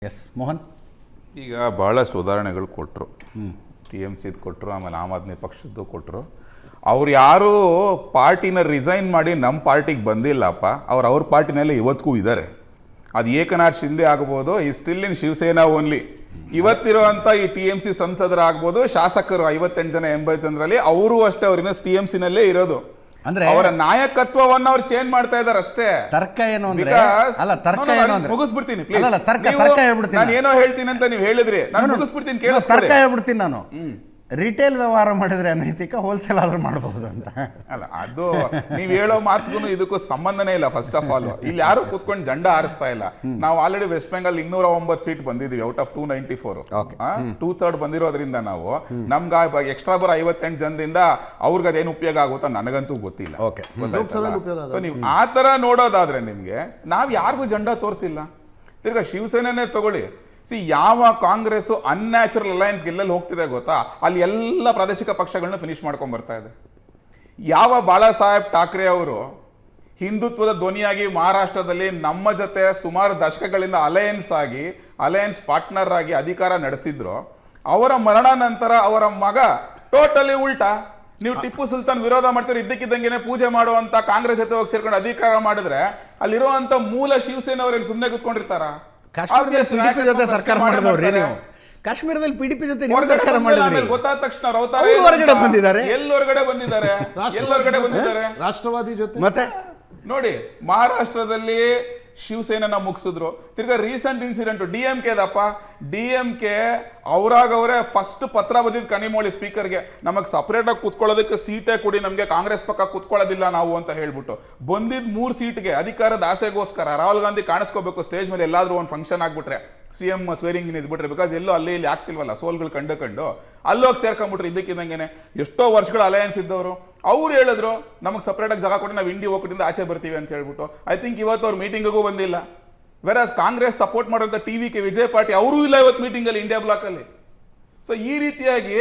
S Mohan, ಈಗ ಭಾಳಷ್ಟು ಉದಾಹರಣೆಗಳು ಕೊಟ್ಟರು. TMCದು ಕೊಟ್ಟರು, ಆಮೇಲೆ ಆಮ್ ಆದ್ಮಿ ಪಕ್ಷದ್ದು ಕೊಟ್ಟರು. ಅವ್ರು ಯಾರು ಪಾರ್ಟಿನ ರಿಸೈನ್ ಮಾಡಿ ನಮ್ಮ ಪಾರ್ಟಿಗೆ ಬಂದಿಲ್ಲಪ್ಪ, ಅವ್ರ ಪಾರ್ಟಿನಲ್ಲಿ ಇವತ್ತಿಗೂ ಇದ್ದಾರೆ. ಅದು ಏಕನಾಥ್ ಶಿಂದೆ ಆಗ್ಬೋದು, ಈ ಸ್ಟಿಲ್ ಇನ್ ಶಿವಸೇನಾ ಓನ್ಲಿ. ಇವತ್ತಿರುವಂಥ ಈ TMC ಸಂಸದರಾಗ್ಬೋದು, ಶಾಸಕರು 58 ಜನ 80 ಜನರಲ್ಲಿ ಅವರು ಅಷ್ಟೇ, ಅವ್ರಿನ್ನ TMCನಲ್ಲೇ ಇರೋದು. ಅಂದ್ರೆ ಅವರ ನಾಯಕತ್ವವನ್ನು ಅವ್ರು ಚೇಂಜ್ ಮಾಡ್ತಾ ಇದಾರೆ ಅಷ್ಟೇ. ತರ್ಕ ಏನು ಅಂದ್ರೆ ಅಲ್ಲ, ತರ್ಕ ಏನು ಅಂದ್ರೆ ಮುಗಿಸ್ಬಿಡ್ತೀನಿ ಪ್ಲೀಸ್. ಅಲ್ಲ, ತರ್ಕ ಹೇಳ್ಬಿಡ್ತೀನಿ. ನಾನು ಏನೋ ಹೇಳ್ತೀನಿ ಅಂತ ನೀವು ಹೇಳಿದ್ರಿ, ನಾನು ಮುಗಿಸ್ಬಿಡ್ತೀನಿ, ಕೇಳಿಸ್ಕೊಳ್ಳಿ. ತರ್ಕ ಹೇಳ್ಬಿಡ್ತೀನಿ ನಾನು. ರಿಟೇಲ್ ವ್ಯವಹಾರ ಮಾಡಿದ್ರೆ ಅನೈತಿಕ, ಹೋಲ್ಸೇಲ್ ಆದ್ರೂ ಮಾಡಬಹುದು ಅಂತ. ಅಲ್ಲ, ಅದು ನೀವು ಹೇಳೋ ಮಾತುಗೂ ಇದಕ್ಕೂ ಸಂಬಂಧನೇ ಇಲ್ಲ. ಫಸ್ಟ್ ಆಫ್ ಆಲ್ ಇಲ್ಲಿ ಯಾರು ಕೂತ್ಕೊಂಡು ಜಂಡ ಹಾರಿಸ್ತಾ ಇಲ್ಲ. ನಾವು ಆಲ್ರೆಡಿ ವೆಸ್ಟ್ ಬೆಂಗಾಲ್ 209 ಸೀಟ್ ಬಂದಿದ್ದೀವಿ ಔಟ್ ಆಫ್ 294. 2/3 ಬಂದಿರೋದ್ರಿಂದ ನಾವು ನಮ್ಗೆ ಎಕ್ಸ್ಟ್ರಾ ಬರೋ 58 ಜನದಿಂದ ಅವ್ರಿಗೆ ಅದೇನು ಉಪಯೋಗ ಆಗುತ್ತೋ ನನಗಂತೂ ಗೊತ್ತಿಲ್ಲ. ಸೊ ನೀವು ಆ ತರ ನೋಡೋದಾದ್ರೆ ನಿಮ್ಗೆ ನಾವ್ ಯಾರಿಗೂ ಜಂಡ ತೋರಿಸಿಲ್ಲ. ತಿರ್ಗಾ ಶಿವಸೇನೆ ತಗೊಳ್ಳಿ. ಯಾವ ಕಾಂಗ್ರೆಸ್ ಅನ್ಯಾಚುರಲ್ ಅಲಯನ್ಸ್ ಎಲ್ಲೆಲ್ಲಿ ಹೋಗ್ತಿದೆ ಗೊತ್ತಾ, ಅಲ್ಲಿ ಎಲ್ಲ ಪ್ರಾದೇಶಿಕ ಪಕ್ಷಗಳನ್ನ ಫಿನಿಶ್ ಮಾಡ್ಕೊಂಡ್ ಬರ್ತಾ ಇದೆ. ಯಾವ ಬಾಳಾ ಸಾಹೇಬ್ ಠಾಕ್ರೆ ಅವರು ಹಿಂದುತ್ವದ ಧ್ವನಿಯಾಗಿ ಮಹಾರಾಷ್ಟ್ರದಲ್ಲಿ ನಮ್ಮ ಜೊತೆ ಸುಮಾರು ದಶಕಗಳಿಂದ ಅಲಯನ್ಸ್ ಪಾರ್ಟ್ನರ್ ಆಗಿ ಅಧಿಕಾರ ನಡೆಸಿದ್ರು, ಅವರ ಮರಣ ನಂತರ ಅವರ ಮಗ ಟೋಟಲಿ ಉಲ್ಟಾ. ನೀವು ಟಿಪ್ಪು ಸುಲ್ತಾನ್ ವಿರೋಧ ಮಾಡ್ತೀರಿ, ಇದ್ದಕ್ಕಿದ್ದಂಗೆನೆ ಪೂಜೆ ಮಾಡುವಂತ ಕಾಂಗ್ರೆಸ್ ಜೊತೆ ಹೋಗಿ ಸೇರ್ಕೊಂಡು ಅಧಿಕಾರ ಮಾಡಿದ್ರೆ ಅಲ್ಲಿರುವಂತ ಮೂಲ ಶಿವಸೇನೆ ಅವರೇನು ಸುಮ್ಮನೆ ಕುತ್ಕೊಂಡಿರ್ತಾರ? ಕಾಶ್ಮೀರದಲ್ಲಿ ಜೊತೆ ಸರ್ಕಾರ ಮಾಡಿದವ್ರಿ ನೀವು. ಕಾಶ್ಮೀರದಲ್ಲಿ PDP ಜೊತೆ ನೀವು ಸರ್ಕಾರ ಮಾಡಿದ್ರಿ. ಗೊತ್ತಾದ ತಕ್ಷಣ ಹೊರಗಡೆ ಬಂದಿದ್ದಾರೆ. ಎಲ್ಲೊರ್ಗಡೆ ಬಂದಿದ್ದಾರೆ ರಾಷ್ಟ್ರವಾದಿ ಜೊತೆ. ಮತ್ತೆ ನೋಡಿ, ಮಹಾರಾಷ್ಟ್ರದಲ್ಲಿ ಶಿವಸೇನೆನ ಮುಗಿಸಿದ್ರು. ತಿರ್ಗಾ ರೀಸೆಂಟ್ ಇನ್ಸಿಡೆಂಟ್ DMK ಅವರೇ ಫಸ್ಟ್ ಪತ್ರ ಬದಿದ್ ಕನಿಮೋಳಿ ಸ್ಪೀಕರ್ಗೆ, ನಮಗ್ ಸಪರೇಟ್ ಆಗಿ ಕುತ್ಕೊಳ್ಳೋದಕ್ಕೆ ಸೀಟೇ ಕೊಡಿ, ನಮ್ಗೆ ಕಾಂಗ್ರೆಸ್ ಪಕ್ಕ ಕುತ್ಕೊಳ್ಳೋದಿಲ್ಲ ನಾವು ಅಂತ ಹೇಳ್ಬಿಟ್ಟು. ಬಂದಿದ್ 3 ಸೀಟ್ಗೆ ಅಧಿಕಾರದ ಆಸೆಗೋಸ್ಕರ ರಾಹುಲ್ ಗಾಂಧಿ ಕಾಣಿಸ್ಕೋಬೇಕು ಸ್ಟೇಜ್ ಮೇಲೆ ಎಲ್ಲಾದ್ರೂ ಒಂದು ಫಂಕ್ಷನ್ ಆಗ್ಬಿಟ್ರೆ, CM ಸ್ವೇರಿಂಗ್ ಇದ್ಬಿಟ್ರೆ, ಬಿಕಾಸ್ ಎಲ್ಲೋ ಅಲ್ಲಿ ಇಲ್ಲಿ ಆಗ್ತಿಲ್ವಲ್ಲ ಸೋಲ್ಗಳು ಕಂಡು ಅಲ್ಲೋಗಿ ಸೇರ್ಕೊಂಡ್ಬಿಟ್ರೆ ಇದ್ದಕ್ಕಿದ್ದಂಗೆನೆ. ಎಷ್ಟೋ ವರ್ಷಗಳ ಅಲಯನ್ಸ್ ಇದ್ದವರು ಅವ್ರು ಹೇಳಿದ್ರು ನಮಗೆ ಸಪ್ರೇಟ್ ಆಗಿ ಜಾಗ ಕೊಟ್ಟು ನಾವು ಇಂಡಿ ಹೋಗ್ಬಿಟ್ಟಿಂದ ಆಚೆ ಬರ್ತೀವಿ ಅಂತ ಹೇಳ್ಬಿಟ್ಟು. ಐ ಥಿಂಕ್ ಇವತ್ತು ಅವ್ರ ಮೀಟಿಂಗಿಗೂ ಬಂದಿಲ್ಲ. ವೆರಾಸ್ ಕಾಂಗ್ರೆಸ್ ಸಪೋರ್ಟ್ ಮಾಡುವಂಥ TVK ವಿಜಯ್ ಪಾರ್ಟಿ ಅವರೂ ಇಲ್ಲ ಇವತ್ತು ಮೀಟಿಂಗ್ ಅಲ್ಲಿ, ಇಂಡಿಯಾ ಬ್ಲಾಕ್ ಅಲ್ಲಿ. ಸೊ ಈ ರೀತಿಯಾಗಿ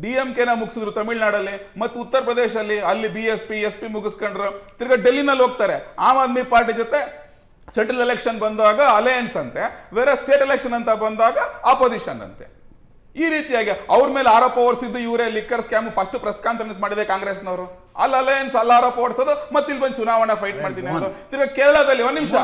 DMKನ ಮುಗಿಸಿದ್ರು ತಮಿಳ್ನಾಡಲ್ಲಿ, ಮತ್ತು ಉತ್ತರ ಪ್ರದೇಶಲ್ಲಿ ಅಲ್ಲಿ BSP SP ಮುಗಿಸ್ಕೊಂಡ್ರು. ತಿರ್ಗಾ ಡೆಲ್ಲಿನಲ್ಲಿ ಹೋಗ್ತಾರೆ, ಆಮ್ ಆದ್ಮಿ ಪಾರ್ಟಿ ಜೊತೆ ಸೆಂಟ್ರಲ್ ಎಲೆಕ್ಷನ್ ಬಂದಾಗ ಅಲಯನ್ಸ್ ಅಂತೆ, ಬೇರೆ ಸ್ಟೇಟ್ ಎಲೆಕ್ಷನ್ ಅಂತ ಬಂದಾಗ ಆಪೋಸಿಷನ್ ಅಂತೆ. ಈ ರೀತಿಯಾಗಿ ಅವ್ರ ಮೇಲೆ ಆರೋಪ ಹೊರಿಸಿದ್ದು ಇವರೇ. Liquor scam first press conference ಮಾಡಿದೆ ಕಾಂಗ್ರೆಸ್ನವರು, ಅಲ್ಲಿ ಅಲಯನ್ಸ್ ಅಲ್ಲಿ ಆರೋಪ ಹೊರಿಸೋದು, ಮತ್ತೆ ಇಲ್ಲಿ ಬಂದು ಚುನಾವಣಾ ಫೈಟ್ ಮಾಡ್ತೀನಿ ಅವರು. ತಿರ್ಗಾ ಕೇರಳದಲ್ಲಿ ಒಂದ್ ನಿಮಿಷ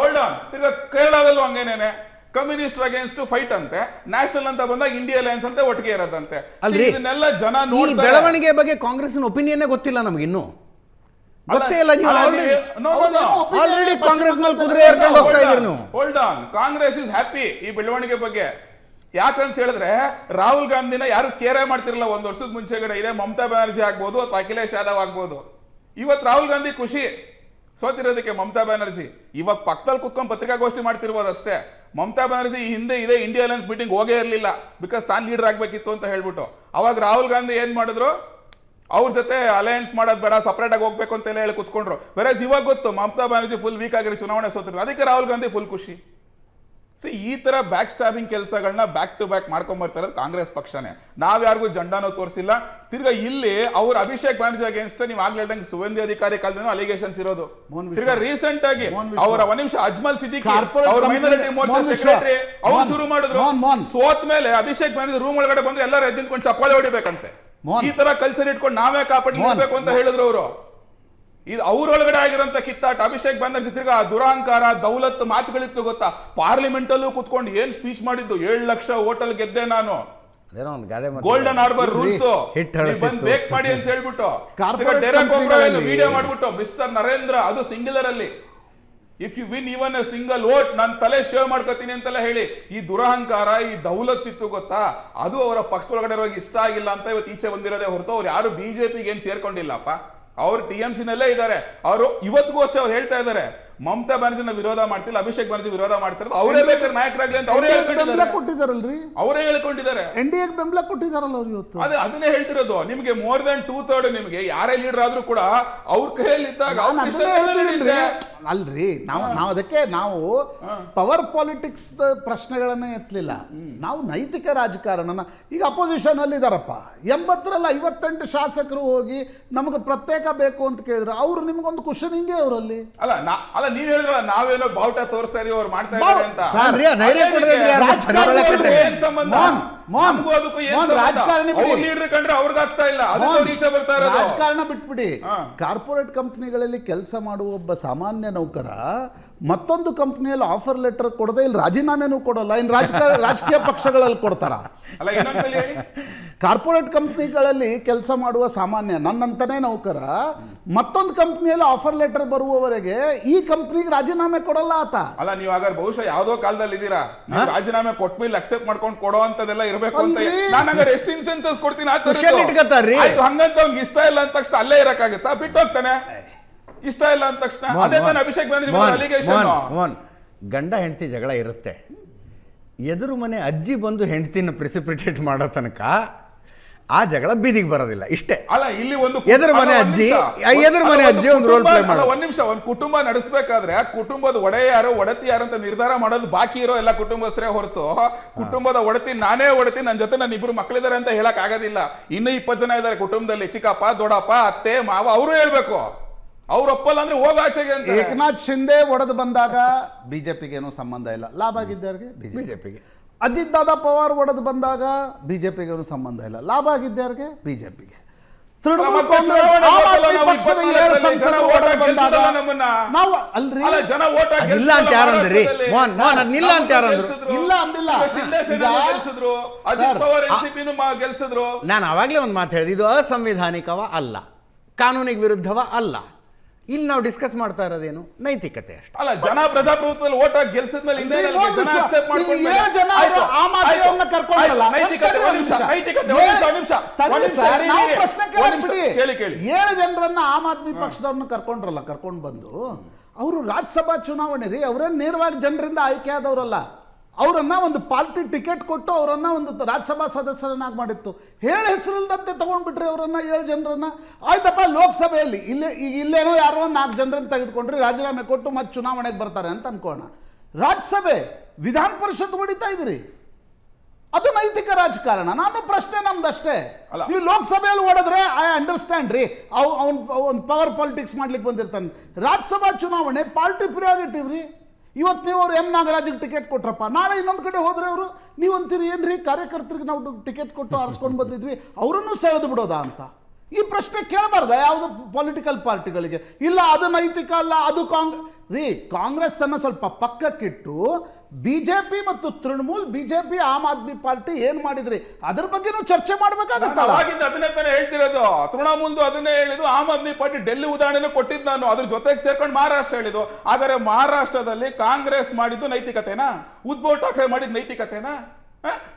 ಹೋಲ್ಡ್ ಆನ್, ತಿರ್ಗಾ ಕೇರಳದಲ್ಲೂ ಹಂಗೇನೇನೆ ಕಮ್ಯುನಿಸ್ಟ್ ಅಗೇನ್ಸ್ಟ್ ಫೈಟ್ ಅಂತೆ, ನ್ಯಾಷನಲ್ ಅಂತ ಬಂದಾಗ ಇಂಡಿಯಾ ಅಲಯನ್ಸ್ ಅಂತ ಒಟ್ಟಿಗೆ ಇರೋದಂತೆ. ಇದನ್ನೆಲ್ಲ ಜನ ನೋಡಿ ಬೆಳವಣಿಗೆ ಬಗ್ಗೆ ಕಾಂಗ್ರೆಸ್ನ ಒಪಿನಿಯನ್ ಗೊತ್ತಿಲ್ಲ ನಮ್ಗೆ, ಇನ್ನೂ ಗೊತ್ತೇ ಇಲ್ಲ. ನೀವು ಆಲ್ರೆಡಿ ಕಾಂಗ್ರೆಸ್ ಮೇಲೆ ಕುದುರೆ ಏರ್ಕೊಂಡು ಹೋಗ್ತಾ ಇದ್ದೀರಿ ನೀವು. Hold on, Congress is happy ಈ ಬೆಳವಣಿಗೆ ಬಗ್ಗೆ. ಯಾಕಂತ ಹೇಳಿದ್ರೆ ರಾಹುಲ್ ಗಾಂಧಿನ ಯಾರು ಕೇರೆ ಮಾಡ್ತಿರಲ್ಲ ಒಂದ್ ವರ್ಷದ ಮುಂಚೆಗಡೆ. ಇದೆ ಮಮತಾ ಬ್ಯಾನರ್ಜಿ ಆಗ್ಬೋದು ಅಥವಾ ಅಖಿಲೇಶ್ ಯಾದವ್ ಆಗ್ಬೋದು. ಇವತ್ತು ರಾಹುಲ್ ಗಾಂಧಿ ಖುಷಿ ಸೋತಿರೋದಕ್ಕೆ. ಮಮತಾ ಬ್ಯಾನರ್ಜಿ ಇವಾಗ ಪಕ್ಕದಲ್ಲಿ ಕುತ್ಕೊಂಡು ಪತ್ರಿಕಾಗೋಷ್ಠಿ ಮಾಡ್ತಿರ್ಬೋದು ಅಷ್ಟೇ. ಮಮತಾ ಬ್ಯಾನರ್ಜಿ ಹಿಂದೆ ಇದೆ ಇಂಡಿಯಾ ಅಲಯನ್ಸ್ ಮೀಟಿಂಗ್ ಹೋಗೇ ಇರಲಿಲ್ಲ, ಬಿಕಾಸ್ ತಾನು ಲೀಡರ್ ಆಗ್ಬೇಕಿತ್ತು ಅಂತ ಹೇಳ್ಬಿಟ್ಟು. ಅವಾಗ ರಾಹುಲ್ ಗಾಂಧಿ ಏನ್ ಮಾಡಿದ್ರು, ಅವ್ರ ಜೊತೆ ಅಲಯನ್ಸ್ ಮಾಡೋದು ಬೇಡ, ಸಪರೇಟ್ ಆಗಿ ಹೋಗ್ಬೇಕು ಅಂತೆಲ್ಲ ಹೇಳಿ ಕುತ್ಕೊಂಡ್ರು. ಬೇರೆ ಇವಾಗ ಗೊತ್ತು ಮಮತಾ ಬ್ಯಾನರ್ಜಿ ಫುಲ್ ವೀಕ್ ಆಗಿರೋ ಚುನಾವಣೆ ಸೋತಿದ್ರು, ಅದಕ್ಕೆ ರಾಹುಲ್ ಗಾಂಧಿ ಫುಲ್ ಖುಷಿ. ಸೊ ಈ ತರ ಬ್ಯಾಕ್ ಸ್ಟಾಬಿಂಗ್ ಕೆಲಸಗಳನ್ನ ಬ್ಯಾಕ್ ಟು ಬ್ಯಾಕ್ ಮಾಡ್ಕೊಂಡ್ ಬರ್ತಾ ಇರೋದು ಕಾಂಗ್ರೆಸ್ ಪಕ್ಷನೇ. ನಾವ್ ಯಾರಿಗೂ ಜಂಡಾನೂ ತೋರಿಸಿಲ್ಲ. ತಿರ್ಗಾ ಇಲ್ಲಿ ಅವ್ರ ಅಭಿಷೇಕ್ ಬ್ಯಾನರ್ಜಿ ಅಗೇನ್ಸ್ಟ್ ನೀವು ಆಗ್ಲೇ ಹೇಳ್ದಂಗೆ ಸುಗಂಧಿ ಅಧಿಕಾರಿ ಕಾಲದಿಂದ ಅಲಿಗೇಷನ್ಸ್ ಇರೋದು. ತಿರ್ಗಾ ರೀಸೆಂಟ್ ಆಗಿ ಅವರ ಒಂದ್ ನಿಮಿಷ ಅಜ್ಮಲ್ ಸಿದ್ದಿಕಿ ಅವ್ರ ಮೈನಾರಿಟಿ ಮೋರ್ಚಾ ಸೆಕ್ರೆಟರಿ ಅವ್ರು ಶುರು ಮಾಡಿದ್ರು. ಸೋತ್ ಮೇಲೆ ಅಭಿಷೇಕ್ ಬ್ಯಾನರ್ಜಿ ರೂಮ್ ಒಳಗಡೆ ಬಂದ್ರೆ ಎಲ್ಲರೂ ಎದ್ದಿದ್ಕೊಂಡು ಚಪ್ಪಾಳೆ ಹೊಡಿಬೇಕಂತೆ. ಈ ತರ ಕಲ್ಚರ್ ಇಟ್ಕೊಂಡು ನಾವೇ ಕಾಪಾಡಬೇಕು ಅಂತ ಹೇಳಿದ್ರು ಅವರು. ಇದು ಅವ್ರೊಳಗಡೆ ಆಗಿರೋಂಥ ಕಿತ್ತಾಟ. ಅಭಿಷೇಕ್ ಬ್ಯಾನರ್ಜಿ ತಿರ್ಗಾ ದುರಹಂಕಾರ ದೌಲತ್ ಮಾತುಗಳಿತ್ತು ಗೊತ್ತಾ. ಪಾರ್ಲಿಮೆಂಟ್ ಅಲ್ಲೂ ಕುತ್ಕೊಂಡು ಏನ್ ಸ್ಪೀಚ್ ಮಾಡಿದ್ದು, 7 ಲಕ್ಷ ಹೋಟೆಲ್ ಗೆದ್ದೆ ನಾನು, ಗೋಲ್ಡನ್ ಹಾರ್ಬರ್ ರೂಲ್ಸ್ ಬೇಕ್ ಮಾಡಿ ಅಂತ ಹೇಳ್ಬಿಟ್ಟು ವಿಡಿಯೋ ಮಾಡ್ಬಿಟ್ಟು ಮಿಸ್ಟರ್ ನರೇಂದ್ರ, ಅದು ಸಿಂಗ್ಯುಲರ್ ಅಲ್ಲಿ, if you win even a single vote ನಾನು ತಲೆ ಶೇವ್ ಮಾಡ್ಕೋತೀನಿ ಅಂತೆಲ್ಲ ಹೇಳಿ. ಈ ದುರಹಂಕಾರ, ಈ ದೌಲತ್ ಇತ್ತು ಗೊತ್ತಾ, ಅದು ಅವರ ಪಕ್ಷದೊಳಗಡೆ ಇಷ್ಟ ಆಗಿಲ್ಲ ಅಂತ ಇವತ್ತು ಈಚೆ ಬಂದಿರೋದೇ ಹೊರತು ಅವ್ರು ಯಾರು BJPಗೆ ಏನ್ ಸೇರ್ಕೊಂಡಿಲ್ಲಪ್ಪ. ಅವ್ರು TMCನಲ್ಲೇ ಇದ್ದಾರೆ. ಅವರು ಇವತ್ತಿಗೂ ಅಷ್ಟೇ ಅವ್ರು ಹೇಳ್ತಾ ಇದ್ದಾರೆ ಮಮತಾ ಬ್ಯಾನರ್ಜಿನ ವಿರೋಧ ಮಾಡ್ತಿಲ್ಲ, ಅಭಿಷೇಕ್ ಬ್ಯಾನರ್ಜಿ ವಿರೋಧ ಮಾಡ್ತಿರೋದು ಅವರೇ ಬೇಕಾದ್ರೆ ನಾಯಕರಾಗ್ಲಿ ಅಂತ ಅವರೇ ಕೊಟ್ಟಿದ್ದಾರಲ್ರಿ, ಅವರೇ ಹೇಳ್ಕೊಂಡಿದ್ದಾರೆ. NDA ಬೆಂಬಲ ಕೊಟ್ಟಿದ್ದಾರಲ್ಲ ಅವ್ರು ಇವತ್ತು. ಅದನ್ನೇ ಹೇಳ್ತಿರೋದು. ನಿಮ್ಗೆ ಮೋರ್ ದನ್ 2/3 ನಿಮ್ಗೆ ಯಾರೇ ಲೀಡರ್ ಆದ್ರೂ ಕೂಡ ಅವ್ರ ಕೈಯಲ್ಲಿ ಇದ್ದಾಗ ಅಲ್ರಿ. ನಾವು ಅದಕ್ಕೆ ನಾವು ಪವರ್ ಪಾಲಿಟಿಕ್ಸ್ ಪ್ರಶ್ನೆಗಳನ್ನ ಎತ್ತಲಿಲ್ಲ, ನಾವು ನೈತಿಕ ರಾಜಕಾರಣನ. ಈಗ ಅಪೋಸಿಷನ್ ಅಲ್ಲಿ ಇದಾರಪ್ಪ, 80ರಲ್ಲಿ 58 ಶಾಸಕರು ಹೋಗಿ ನಮಗೆ ಪ್ರತ್ಯೇಕ ಬೇಕು ಅಂತ ಕೇಳಿದ್ರೆ ಅವ್ರು ನಿಮ್ಗೊಂದು ಕ್ವಶನಿಂಗೇ ಅವರಲ್ಲಿ ಅಲ್ಲ ಅಲ್ಲ ನೀವ್ ಹೇಳಿದ್ರಲ್ಲ ನಾವೇನೋ ಬಾವುಟ ತೋರಿಸ್ತಾ ಇದೀವಿ ಅವ್ರು ಮಾಡ್ತಾ ಇದಾರೆ ಅಂತ. ಅಲ್ರಿ, ಆ ಧೈರ್ಯ ಕೊಡದೇ ಇದ್ರೆ ಯಾರು ರಾಜಕಾರಣಿಗಳಿಗೂ ಏನ್ ಸಂಬಂಧ? ಮೋಹನ್, ನಮಗೂ ಅದಕ್ಕೂ ಏನ್ ಮೋಹನ್, ಸಂಬಂಧ? ರಾಜಕಾರಣಿ ಬಿಡಿ. ಅವ್ರು ಲೀಡರ್ ಕಂಡ್ರೆ ಅವ್ರಿಗಾಗ್ತಾ ಇಲ್ಲ, ಅದಕ್ಕೆ ಈಚೆ ಬರ್ತಾ ಇರೋದು. ರಾಜಕಾರಣ ಬಿಟ್ಬಿಡಿ. ಹಾ. ಕಾರ್ಪೊರೇಟ್ ಕಂಪ್ನಿಗಳಲ್ಲಿ ಕೆಲಸ ಮಾಡುವ ಒಬ್ಬ ಸಾಮಾನ್ಯ ನೌಕರ ಮತ್ತೊಂದು ಕಂಪ್ನಿಯಲ್ಲಿ ಆಫರ್ ಲೆಟರ್ ಕೊಡದೆ ಇಲ್ಲಿ ರಾಜೀನಾಮೆನೂ ಕೊಡಲ್ಲ, ಇನ್ನು ರಾಜಕೀಯ ಪಕ್ಷಗಳಲ್ಲಿ ಕೊಡ್ತಾರ? ಅಲ್ಲ ಇನ್ನೊಂದ್ಸಲಿ ಹೇಳಿ. ಕಾರ್ಪೊರೇಟ್ ಕಂಪ್ನಿಗಳಲ್ಲಿ ಕೆಲಸ ಮಾಡುವ ಸಾಮಾನ್ಯ ನನ್ನಂತನೇ ನೌಕರ ಮತ್ತೊಂದು ಕಂಪ್ನಿಯಲ್ಲಿ ಆಫರ್ ಲೆಟರ್ ಬರುವವರೆಗೆ ಈ ಕಂಪ್ನಿಗೆ ರಾಜೀನಾಮೆ ಕೊಡಲ್ಲ ಆತ. ಅಲ್ಲ ನೀವ್ ಹಾಗಾದ್ರೆ ಬಹುಶಃ ಯಾವ್ದೋ ಕಾಲದಲ್ಲಿ ಇದ್ದೀರಾ, ನೀವು ರಾಜೀನಾಮೆ ಕೊಟ್ಮೇಲೆ ಅಕ್ಸೆಪ್ಟ್ ಮಾಡ್ಕೊಂಡು ಕೊಡೋ ಅಂತದೆಲ್ಲ ಇರಬೇಕು ಅಂತ. ಅಲ್ರಿ. ನಾನು ಹಂಗಾರೆ ಎಷ್ಟು ಇನ್ಸೆನ್ಸಸ್ ಕೊಡ್ತೀನಿ ಆ ಥರದ್ದು. ಖುಷಿಯಲ್ಲಿ ಇಟ್ಕೊತಾರ್ರಿ. ಆಯ್ತು, ಹಂಗಂತ ಅವ್ನಿಗೆ ಇಷ್ಟ ಇಲ್ಲ ಅಂದ ತಕ್ಷಣ ಅಲ್ಲೇ ಇರಕ್ಕಾಗತ್ತಾ? ಬಿಟ್ಟು ಹೋಗ್ತಾನೆ ಇಷ್ಟ ಇಲ್ಲ ಅಂದ ತಕ್ಷಣ. ಅದೇ ತಾನೆ ಅಭಿಷೇಕ್ ಬ್ಯಾನರ್ಜಿ ಅಲಿಗೇಷನ್. ಮೋಹನ್, ಗಂಡ ಹೆಂಡತಿ ಜಗಳ ಇರುತ್ತೆ, ಎದುರು ಮನೆ ಅಜ್ಜಿ ಬಂದು ಹೆಂಡತಿನ ಪ್ರೆಸಿಪಿಟೇಟ್ ಮಾಡೋ ತನಕ ಆ ಜಗಳ ಬೀದಿಗೆ ಬರೋದಿಲ್ಲ, ಇಷ್ಟೇ. ಅಲ್ಲ ಇಲ್ಲಿ ಒಂದು ಎದುರು ಮನೆ ಅಜ್ಜಿ ಒಂದು ರೋಲ್ ಪ್ಲೇ ಮಾಡೋದು. ಒಂದ್ ನಿಮಿಷ, ಒಂದು ಕುಟುಂಬ ನಡೆಸಬೇಕಾದ್ರೆ ಕುಟುಂಬದ ಒಡೆಯ ಯಾರು ಒಡತಿ ಯಾರು ಅಂತ ನಿರ್ಧಾರ ಮಾಡೋದು ಬಾಕಿ ಇರೋ ಎಲ್ಲ ಕುಟುಂಬಸ್ಥರೇ ಹೊರತು ಕುಟುಂಬದ ಒಡತಿ ನಾನೇ ಒಡತಿ ನನ್ನ ಜೊತೆ ನನ್ನ ಇಬ್ರು ಮಕ್ಕಳಿದ್ದಾರೆ ಅಂತ ಹೇಳಕ್ ಆಗೋದಿಲ್ಲ. ಇನ್ನು 20 ಜನ ಇದ್ದಾರೆ ಕುಟುಂಬದಲ್ಲಿ, ಚಿಕ್ಕಪ್ಪ ದೊಡ್ಡಪ್ಪ ಅತ್ತೆ ಮಾವ, ಅವರು ಹೇಳ್ಬೇಕು. ಅವ್ರ ಒಪ್ಪಲ್ಲ ಅಂದ್ರೆ ಹೋಗ ಆಚೆಗೆ ಅಂತ. ಏಕನಾಥ್ ಶಿಂದೆ ಒಡೆದು ಬಂದಾಗ ಬಿಜೆಪಿಗೆ ಏನೂ ಸಂಬಂಧ ಇಲ್ಲ, ಲಾಭ ಆಗಿದ್ದವ್ರಿಗೆ ಬಿಜೆಪಿಗೆ. ಅಜಿತ್ ದಾದಾ ಪವಾರ್ ಒಡೆದು ಬಂದಾಗ ಬಿಜೆಪಿಗೆ ಏನೂ ಸಂಬಂಧ ಇಲ್ಲ, ಲಾಭ ಆಗಿದ್ದವ್ರಿಗೆ ಬಿಜೆಪಿಗೆ. ತೃಣಮೂಲ ಕಾಂಗ್ರೆಸ್ ಆಮ್ ಆದ್ಮಿ ಪಕ್ಷದ 7 ಸಂಸದರು ಒಡೆದು ಬಂದಾಗ ನಾವು ಅಲ್ರಿ ಜನ ಓಟ್ ಇಲ್ಲ ಅಂತ ಯಾರಂದ್ರಿ? ಮೋಹನ್, ಅದ್ನಿಲ್ಲ ಅಂತ ಯಾರಂದ್ರು? ಇಲ್ಲ ಅಂದಿಲ್ಲ. ಗೆಲ್ಸಿದ್ರು, ಅಜಿತ್ ಪವಾರ್ ಎನ್ಸಿಪಿನೂ ಗೆಲ್ಸಿದ್ರು. ನಾನು ಅವಾಗಲೇ ಒಂದು ಮಾತು ಹೇಳಿದೆ, ಇದು ಅಸಂವಿಧಾನಿಕವ ಅಲ್ಲ, ಕಾನೂನಿಗೆ ವಿರುದ್ಧವ ಅಲ್ಲ. ಇಲ್ಲಿ ನಾವು ಡಿಸ್ಕಸ್ ಮಾಡ್ತಾ ಇರೋದೇನು ನೈತಿಕತೆ ಅಷ್ಟೇ. ಅಲ್ಲ ಜನ ಪ್ರಜಾಪ್ರಭುತ್ವದಲ್ಲಿ ಓಟ್ ಹಾಕಿ ಗೆಲ್ಸಿದ್ಮೇಲೆ ಜನ ಅಕ್ಸೆಪ್ಟ್ ಮಾಡ್ಕೊಂಡ್ಮೇಲೆ ಕೇಳಿ 7 ಜನರನ್ನ ಆಮ್ ಆದ್ಮಿ ಪಕ್ಷದವ್ರನ್ನ ಕರ್ಕೊಂಡ್ ಬಂದು ಅವರು ರಾಜ್ಯಸಭಾ ಚುನಾವಣೆ ರೀ, ಅವರೇನು ನೇರವಾಗಿ ಜನರಿಂದ ಆಯ್ಕೆ ಆದವರಲ್ಲ, ಅವರನ್ನ ಒಂದು ಪಾರ್ಟಿ ಟಿಕೆಟ್ ಕೊಟ್ಟು ಅವರನ್ನ ಒಂದು ರಾಜ್ಯಸಭಾ ಸದಸ್ಯರನ್ನಾಗಿ ಮಾಡಿತ್ತು. ಹೇಳಿ ಹೆಸರಿಲ್ದಂತೆ ತಗೊಂಡ್ಬಿಟ್ರಿ ಅವರನ್ನ 7 ಜನರನ್ನ. ಆಯ್ತಪ್ಪ, ಲೋಕಸಭೆಯಲ್ಲಿ ಇಲ್ಲೇನೋ ಯಾರೋ 4 ಜನರನ್ನ ತೆಗೆದುಕೊಂಡ್ರಿ, ರಾಜೀನಾಮೆ ಕೊಟ್ಟು ಮತ್ತೆ ಚುನಾವಣೆಗೆ ಬರ್ತಾರೆ ಅಂತ ಅನ್ಕೋಣ. ರಾಜ್ಯಸಭೆ ವಿಧಾನ ಪರಿಷತ್ ಹೊಡಿತಾ ಇದ್ರಿ, ಅದು ನೈತಿಕ ರಾಜಕಾರಣ? ನಾನು ಪ್ರಶ್ನೆ ನಮ್ದಷ್ಟೇ. ನೀವು ಲೋಕಸಭೆಯಲ್ಲಿ ಓಡಿದ್ರೆ ಐ ಅಂಡರ್ಸ್ಟ್ಯಾಂಡ್ ರೀ, ಅವ್ನು ಪವರ್ ಪಾಲಿಟಿಕ್ಸ್ ಮಾಡ್ಲಿಕ್ಕೆ ಬಂದಿರ್ತಾನೆ. ರಾಜ್ಯಸಭಾ ಚುನಾವಣೆ ಪಾರ್ಟಿ ಪ್ರಿಯಾರಿಟಿವ್ ರೀ. ಇವತ್ತು ನೀವು ಅವ್ರು ನಾಗರಾಜಿಗೆ ಟಿಕೆಟ್ ಕೊಟ್ರಪ್ಪ, ನಾಳೆ ಇನ್ನೊಂದು ಕಡೆ ಹೋದ್ರೆ ಅವರು ನೀವು ಅಂತೀರಿ ಏನ್ರಿ ಕಾರ್ಯಕರ್ತರಿಗೆ ನಾವು ಟಿಕೆಟ್ ಕೊಟ್ಟು ಆರಿಸ್ಕೊಂಡು ಬಂದಿದ್ವಿ, ಅವರನ್ನು ಸೆಳೆದು ಬಿಡೋದಾ ಅಂತ ಈ ಪ್ರಶ್ನೆ ಕೇಳಬಾರ್ದ ಯಾವುದು ಪೊಲಿಟಿಕಲ್ ಪಾರ್ಟಿಗಳಿಗೆ? ಇಲ್ಲ ಅದು ನೈತಿಕ ಅಲ್ಲ, ಅದು ಕಾಂಗ್ರೆಸ್ ಅನ್ನ ಸ್ವಲ್ಪ ಪಕ್ಕಕ್ಕಿಟ್ಟು ಬಿಜೆಪಿ ಮತ್ತು ತೃಣಮೂಲ್, ಬಿಜೆಪಿ ಆಮ್ ಆದ್ಮಿ ಪಾರ್ಟಿ ಏನ್ ಮಾಡಿದ್ರಿ ಅದ್ರ ಬಗ್ಗೆನೂ ಚರ್ಚೆ ಮಾಡ್ಬೇಕಾಗತ್ತಲ್ಲ. ಅದನ್ನೇ ತಾನೇ ಹೇಳ್ತಿರೋದು. ತೃಣಮೂಲ್ದು ಅದನ್ನೇ ಹೇಳಿದ್ದು, ಆಮ್ ಆದ್ಮಿ ಪಾರ್ಟಿ ಡೆಲ್ಲಿ ಉದಾಹರಣೆ ಕೊಟ್ಟಿದ್ದು ನಾನು, ಅದ್ರ ಜೊತೆಗೆ ಸೇರ್ಕೊಂಡು ಮಹಾರಾಷ್ಟ್ರ ಹೇಳಿದ್ದು. ಆದರೆ ಮಹಾರಾಷ್ಟ್ರದಲ್ಲಿ ಕಾಂಗ್ರೆಸ್ ಮಾಡಿದ್ದು ನೈತಿಕತೆನಾ? ಉದ್ಧವ್ ಠಾಕ್ರೆ ಮಾಡಿದ್ದು ನೈತಿಕತೆನಾ?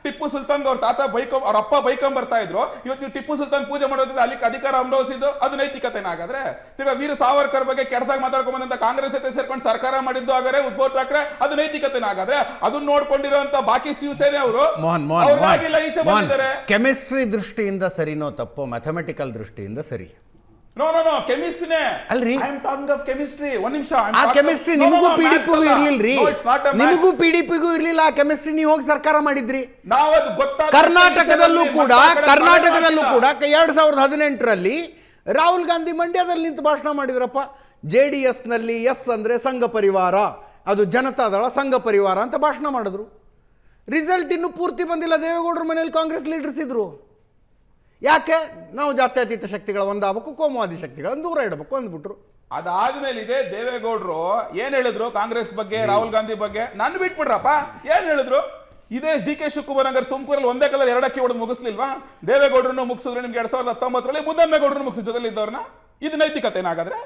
ಟಿಪ್ಪು ಸುಲ್ತಾನ್ ಅವ್ರ ತಾತ ಅವ್ರ ಅಪ್ಪ ಬೈಕೊಂಡ್ ಬರ್ತಾ ಇದ್ರು, ಇವತ್ತು ನೀವು ಟಿಪ್ಪು ಸುಲ್ತಾನ್ ಪೂಜೆ ಮಾಡೋದ್ರಿಂದ ಅಲ್ಲಿ ಅಧಿಕಾರ ಅನುಭವಿಸಿದ್ದು ಅದು ನೈತಿಕತೆನಾ? ಹಾಗಾದ್ರೆ ತಿರ್ಗಾ ವೀರ ಸಾವರ್ಕರ್ ಬಗ್ಗೆ ಕೆಟ್ಟದಾಗ ಮಾತಾಡ್ಕೊಂಡ್ ಬಂದಂತ ಕಾಂಗ್ರೆಸ್ ಜೊತೆ ಸೇರ್ಕೊಂಡು ಸರ್ಕಾರ ಮಾಡಿದ್ದು ಹಾಗಾದ್ರೆ ಉದ್ಧವ್ ಠಾಕ್ರೆ ಅದು ನೈತಿಕತೆನಾ? ಹಾಗಾದ್ರೆ ಅದನ್ನ ನೋಡ್ಕೊಂಡಿರುವಂತ ಬಾಕಿ ಶಿವಸೇನೆ ಅವರು ಈಚೆ ಬಂದಿದ್ದಾರೆ. ಕೆಮಿಸ್ಟ್ರಿ ದೃಷ್ಟಿಯಿಂದ ಸರಿನೋ ತಪ್ಪೋ, ಮ್ಯಾಥಮೆಟಿಕಲ್ ದೃಷ್ಟಿಯಿಂದ ಸರಿ? ನೋ ಕೆಮಿಸ್ಟ್ರಿನೇ ಅಲ್ರಿ. I am talking of chemistry. ಒಂದ್ ನಿಮಿಷ, ಆ ಕೆಮಿಸ್ಟ್ರಿ ನಿಮಗೂ ಪಿಡಿಪಿಗೂ ಇರ್ಲಿಲ್ರಿ, ನಿಮಗೂ ಪಿಡಿಪಿಗೂ ಇರ್ಲಿಲ್ಲ ಆ ಕೆಮಿಸ್ಟ್ರಿ. ನೀವು ಹೋಗಿ ಸರ್ಕಾರ ಮಾಡಿದ್ರಿ. ಕರ್ನಾಟಕದಲ್ಲೂ ಕೂಡ 2018ರಲ್ಲಿ ರಾಹುಲ್ ಗಾಂಧಿ ಮಂಡ್ಯದಲ್ಲಿ ನಿಂತು ಭಾಷಣ ಮಾಡಿದ್ರಪ್ಪ. JDS ನಲ್ಲಿ ಎಸ್ ಅಂದ್ರೆ ಸಂಘ ಪರಿವಾರ, ಅದು ಜನತಾದಳ ಸಂಘ ಪರಿವಾರ ಅಂತ ಭಾಷಣ ಮಾಡಿದ್ರು. ರಿಸಲ್ಟ್ ಇನ್ನೂ ಪೂರ್ತಿ ಬಂದಿಲ್ಲ. ದೇವೇಗೌಡರ ಮನೆಯಲ್ಲಿ ಕಾಂಗ್ರೆಸ್ ಲೀಡರ್ಸ್ ಇದ್ರು. ಯಾಕೆ? ನಾವು ಜಾತ್ಯತೀತ ಶಕ್ತಿಗಳ ಒಂದಾಗಬೇಕು, ಕೋಮುವಾದಿ ಶಿಕ್ತಿಗಳನ್ನು ದೂರ ಇಡಬೇಕು ಅಂದ್ಬಿಟ್ರು. ಅದಾದ್ಮೇಲೆ ಇದೆ ದೇವೇಗೌಡರು ಏನ್ ಹೇಳಿದ್ರು ಕಾಂಗ್ರೆಸ್ ಬಗ್ಗೆ, ರಾಹುಲ್ ಗಾಂಧಿ ಬಗ್ಗೆ? ನಾನು ಬಿಟ್ಬಿಡ್ರಪ್ಪ, ಏನ್ ಹೇಳಿದ್ರು? ಇದೇ DK ಶಿವಕುಮಾರ್ ಹಂಗಾರೆ ತುಮಕೂರಲ್ಲಿ ಒಂದೇ ಕಲರ್ 2 ಅಕ್ಕಿ ಹೊಡೆದು ಮುಗಿಸ್ಲಿಲ್ವಾ? ದೇವೇಗೌಡರನ್ನು ಮುಗಿಸಿದ್ರೆ ನಿಮ್ಗೆ 2019ರಲ್ಲಿ ಮುದ್ದಮ್ಮೇಗೌಡರನ್ನು ಮುಗಿಸಿ ಜೊತೆಲಿ ಇದ್ದವ್ರನ್ನ. ಇದು ನೈತಿಕತೆನಾಗಾದ್ರೆ?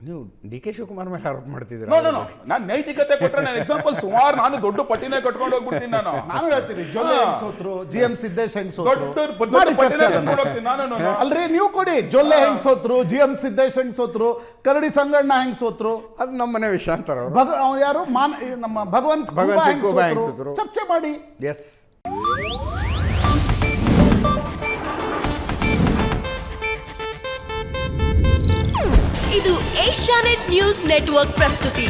ನೀವು DK ಶಿವಕುಮಾರ್ ಮೇಲೆ ಆರೋಪ ಮಾಡ್ತಿದ್ದೀರಾ? ನಾನು ನೈತಿಕತೆ ಕೊಟ್ಟರೆ ನಾನು ಎಕ್ಸಾಂಪಲ್ ಸುಮಾರು ನಾನು ದೊಡ್ಡ ಪಟ್ಟಿನೇ ಕಟ್ಕೊಂಡು ಹೋಗ್ಬಿಡ್ತೀನಿ. ನಾನು ಹೇಳ್ತೀನಿ ಜೊಲ್ಲೆ ಹೆಂಗ್ ಸೋತ್ರು, GM ಸಿದ್ದೇಶ್ ಹೆಂಗ್ ಸೋತ್ರು, ಅಲ್ರಿ ನೀವು ಕೊಡಿ. ಜೊಲ್ಲೆ ಹೆಂಗ್ ಸೋತ್ರು, GM ಸಿದ್ದೇಶ್ ಹೆಂಗ್ ಸೋತ್ರು, ಕರಡಿ ಸಂಗಣ್ಣ ಹೆಂಗ್ ಸೋತ್ರು, ಅದು ನಮ್ಮನೆ ವಿಷಯ ಅಂತಾರ. ಯಾರು ನಮ್ಮ ಭಗವಂತ ಹೆಂಗ್ ಸೋತ್ರು ಚರ್ಚೆ ಮಾಡಿ. ಎಸ್, ಇದು ಏಷ್ಯಾನೆಟ್ ನ್ಯೂಸ್ ನೆಟ್ವರ್ಕ್ ಪ್ರಸ್ತುತಿ.